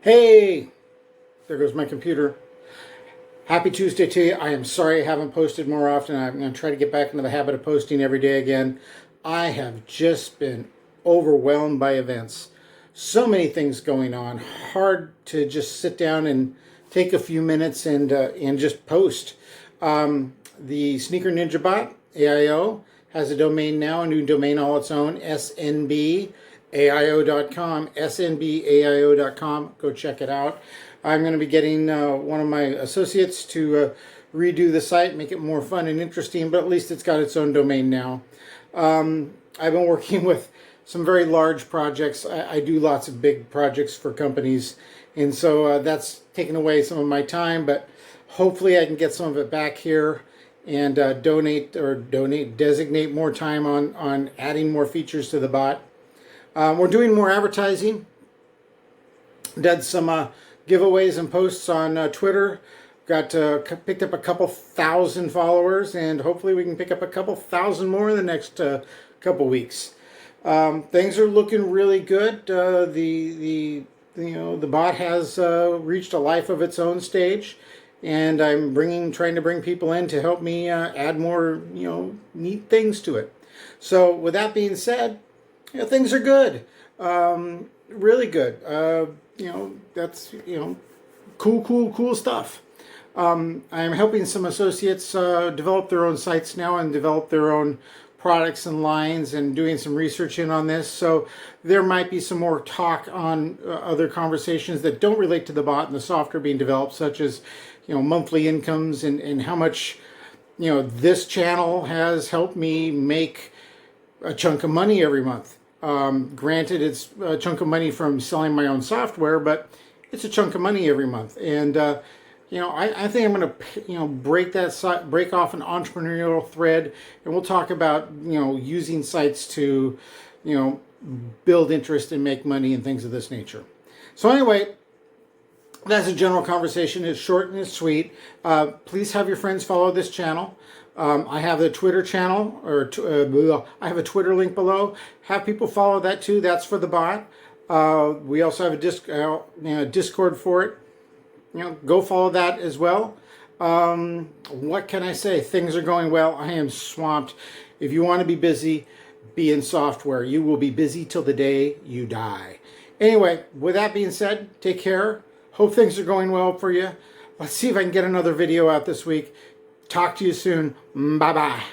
Hey, there goes my computer. Happy Tuesday to you. I am sorry I haven't posted more often. I'm going to try to get back into the habit of posting every day again. I have just been overwhelmed by events. So many things going on. Hard to just sit down and take a few minutes and just post. The Sneaker Ninja Bot AIO has a domain now, a new domain all its own, SNBAIO.com, SNBAIO.com. Go check it out. I'm going to be getting one of my associates to redo the site, make it more fun and interesting, but at least it's got its own domain now. I've been working with some very large projects. I do lots of big projects for companies, and so that's taken away some of my time, but hopefully I can get some of it back here and designate more time on adding more features to the bot. We're doing more advertising. Did some giveaways and posts on Twitter. Picked up a couple thousand followers, and hopefully we can pick up a couple thousand more in the next couple weeks. Things are looking really good. The bot has reached a life of its own stage, and I'm trying to bring people in to help me add more neat things to it. So with that being said, things are good, really good. That's cool stuff. I'm helping some associates develop their own sites now and develop their own products and lines, and doing some research on this. So there might be some more talk on other conversations that don't relate to the bot and the software being developed, such as monthly incomes and how much this channel has helped me make a chunk of money every month. Granted, it's a chunk of money from selling my own software, but it's a chunk of money every month. And I think I'm going to break off an entrepreneurial thread, and we'll talk about using sites to build interest and make money and things of this nature. So anyway, that's a general conversation. It's short and it's sweet. Please have your friends follow this channel. I have the Twitter channel, I have a Twitter link below. Have people follow that too. That's for the bot. We also have a Discord for it. Go follow that as well. What can I say? Things are going well. I am swamped. If you want to be busy, be in software. You will be busy till the day you die. Anyway, with that being said, take care. Hope things are going well for you. Let's see if I can get another video out this week. Talk to you soon. Bye-bye.